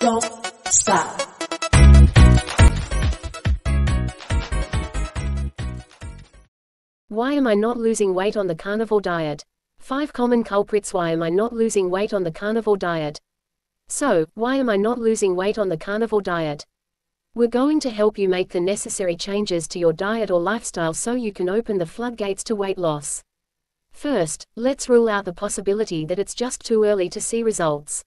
Don't stop. Why am I not losing weight on the carnivore diet? 5 common culprits. Why am I not losing weight on the carnivore diet? So, why am I not losing weight on the carnivore diet? We're going to help you make the necessary changes to your diet or lifestyle so you can open the floodgates to weight loss. First, let's rule out the possibility that it's just too early to see results.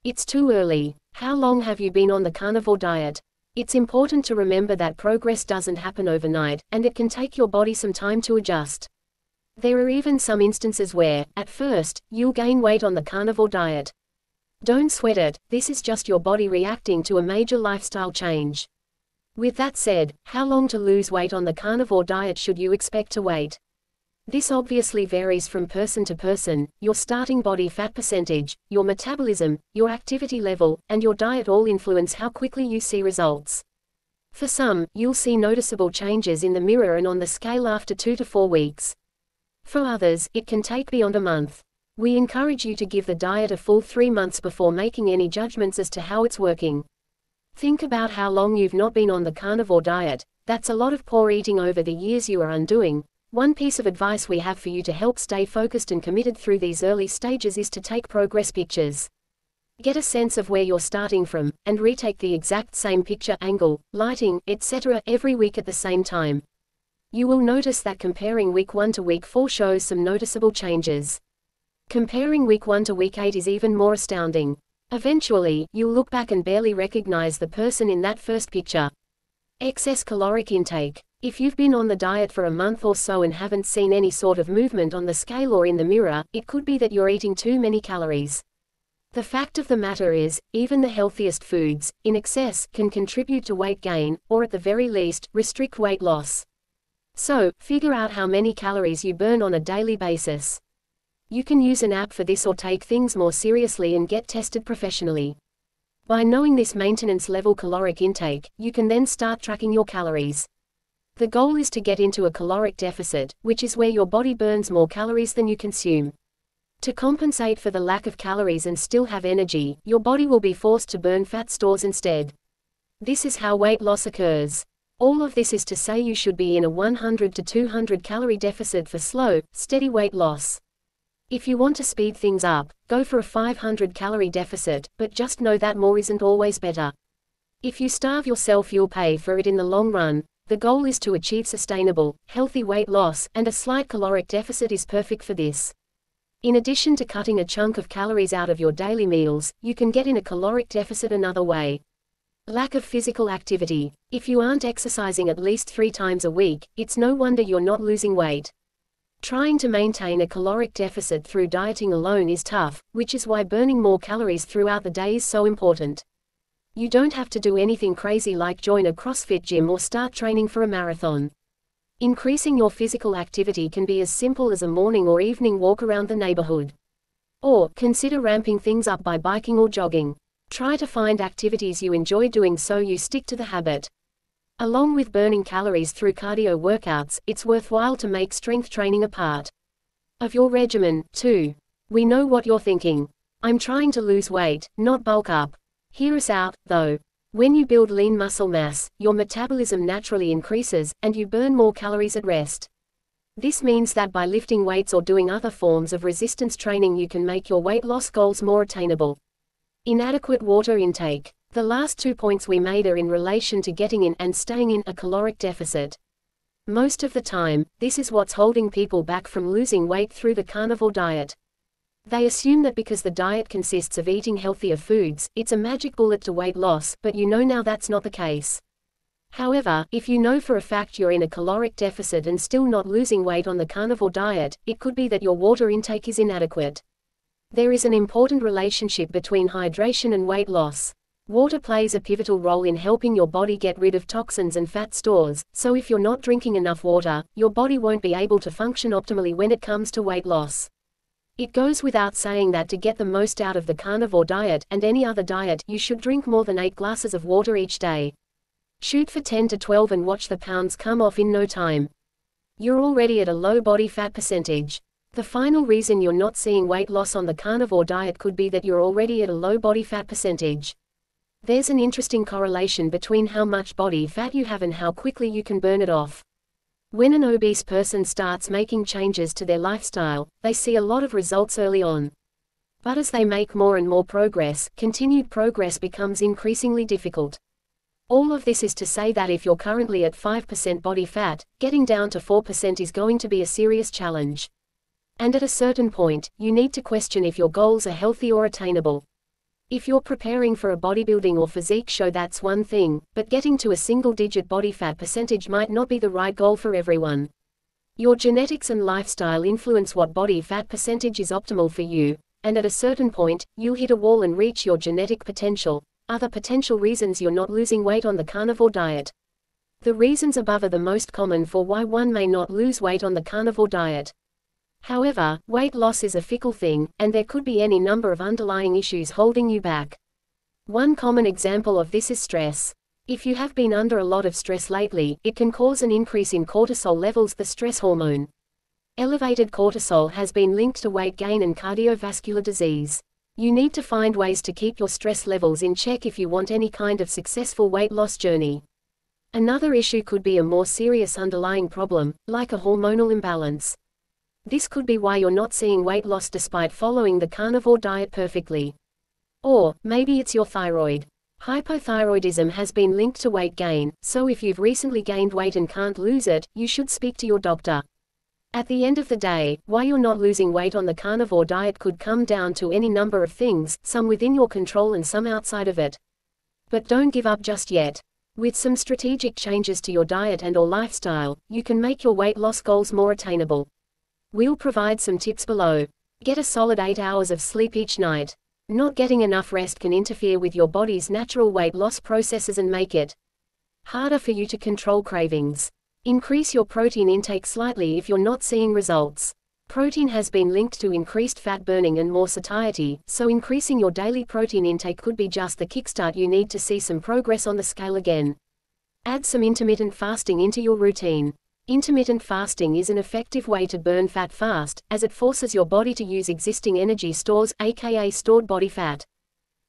It's too early. How long have you been on the carnivore diet? It's important to remember that progress doesn't happen overnight, and it can take your body some time to adjust. There are even some instances where, at first, you'll gain weight on the carnivore diet. Don't sweat it, this is just your body reacting to a major lifestyle change. With that said, how long to lose weight on the carnivore diet should you expect to wait? This obviously varies from person to person. Your starting body fat percentage, your metabolism, your activity level, and your diet all influence how quickly you see results. For some, you'll see noticeable changes in the mirror and on the scale after 2 to 4 weeks. For others, it can take beyond a month. We encourage you to give the diet a full 3 months before making any judgments as to how it's working. Think about how long you've not been on the carnivore diet. That's a lot of poor eating over the years you are undoing. One piece of advice we have for you to help stay focused and committed through these early stages is to take progress pictures. Get a sense of where you're starting from, and retake the exact same picture, angle, lighting, etc. every week at the same time. You will notice that comparing week 1 to week 4 shows some noticeable changes. Comparing week 1 to week 8 is even more astounding. Eventually, you'll look back and barely recognize the person in that first picture. Excess caloric intake. If you've been on the diet for a month or so and haven't seen any sort of movement on the scale or in the mirror, it could be that you're eating too many calories. The fact of the matter is, even the healthiest foods, in excess, can contribute to weight gain, or at the very least, restrict weight loss. So, figure out how many calories you burn on a daily basis. You can use an app for this or take things more seriously and get tested professionally. By knowing this maintenance level caloric intake, you can then start tracking your calories. The goal is to get into a caloric deficit, which is where your body burns more calories than you consume. To compensate for the lack of calories and still have energy, your body will be forced to burn fat stores instead. This is how weight loss occurs. All of this is to say you should be in a 100 to 200 calorie deficit for slow, steady weight loss. If you want to speed things up, go for a 500 calorie deficit, but just know that more isn't always better. If you starve yourself, you'll pay for it in the long run. The goal is to achieve sustainable, healthy weight loss, and a slight caloric deficit is perfect for this. In addition to cutting a chunk of calories out of your daily meals, you can get in a caloric deficit another way. Lack of physical activity. If you aren't exercising at least 3 times a week, it's no wonder you're not losing weight. Trying to maintain a caloric deficit through dieting alone is tough, which is why burning more calories throughout the day is so important. You don't have to do anything crazy like join a CrossFit gym or start training for a marathon. Increasing your physical activity can be as simple as a morning or evening walk around the neighborhood. Or, consider ramping things up by biking or jogging. Try to find activities you enjoy doing so you stick to the habit. Along with burning calories through cardio workouts, it's worthwhile to make strength training a part of your regimen, too. We know what you're thinking. I'm trying to lose weight, not bulk up. Hear us out, though. When you build lean muscle mass, your metabolism naturally increases, and you burn more calories at rest. This means that by lifting weights or doing other forms of resistance training you can make your weight loss goals more attainable. Inadequate water intake. The last 2 points we made are in relation to getting in and staying in a caloric deficit. Most of the time, this is what's holding people back from losing weight through the carnivore diet. They assume that because the diet consists of eating healthier foods, it's a magic bullet to weight loss, but you know now that's not the case. However, if you know for a fact you're in a caloric deficit and still not losing weight on the carnivore diet, it could be that your water intake is inadequate. There is an important relationship between hydration and weight loss. Water plays a pivotal role in helping your body get rid of toxins and fat stores, so if you're not drinking enough water, your body won't be able to function optimally when it comes to weight loss. It goes without saying that to get the most out of the carnivore diet and any other diet, you should drink more than 8 glasses of water each day. Shoot for 10 to 12 and watch the pounds come off in no time. You're already at a low body fat percentage. The final reason you're not seeing weight loss on the carnivore diet could be that you're already at a low body fat percentage. There's an interesting correlation between how much body fat you have and how quickly you can burn it off. When an obese person starts making changes to their lifestyle, they see a lot of results early on. But as they make more and more progress, continued progress becomes increasingly difficult. All of this is to say that if you're currently at 5% body fat, getting down to 4% is going to be a serious challenge. And at a certain point, you need to question if your goals are healthy or attainable. If you're preparing for a bodybuilding or physique show, that's one thing, but getting to a single-digit body fat percentage might not be the right goal for everyone. Your genetics and lifestyle influence what body fat percentage is optimal for you, and at a certain point, you'll hit a wall and reach your genetic potential. Other potential reasons you're not losing weight on the carnivore diet. The reasons above are the most common for why one may not lose weight on the carnivore diet. However, weight loss is a fickle thing, and there could be any number of underlying issues holding you back. One common example of this is stress. If you have been under a lot of stress lately, it can cause an increase in cortisol levels, the stress hormone. Elevated cortisol has been linked to weight gain and cardiovascular disease. You need to find ways to keep your stress levels in check if you want any kind of successful weight loss journey. Another issue could be a more serious underlying problem, like a hormonal imbalance. This could be why you're not seeing weight loss despite following the carnivore diet perfectly. Or, maybe it's your thyroid. Hypothyroidism has been linked to weight gain, so if you've recently gained weight and can't lose it, you should speak to your doctor. At the end of the day, why you're not losing weight on the carnivore diet could come down to any number of things, some within your control and some outside of it. But don't give up just yet. With some strategic changes to your diet and/or lifestyle, you can make your weight loss goals more attainable. We'll provide some tips below. Get a solid 8 hours of sleep each night. Not getting enough rest can interfere with your body's natural weight loss processes and make it harder for you to control cravings. Increase your protein intake slightly if you're not seeing results. Protein has been linked to increased fat burning and more satiety, so increasing your daily protein intake could be just the kickstart you need to see some progress on the scale again. Add some intermittent fasting into your routine. Intermittent fasting is an effective way to burn fat fast, as it forces your body to use existing energy stores, aka stored body fat.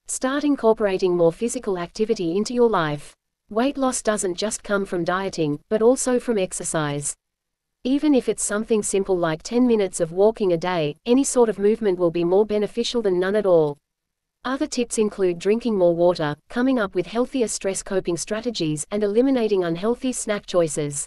Start incorporating more physical activity into your life. Weight loss doesn't just come from dieting, but also from exercise. Even if it's something simple like 10 minutes of walking a day, any sort of movement will be more beneficial than none at all. Other tips include drinking more water, coming up with healthier stress coping strategies, and eliminating unhealthy snack choices.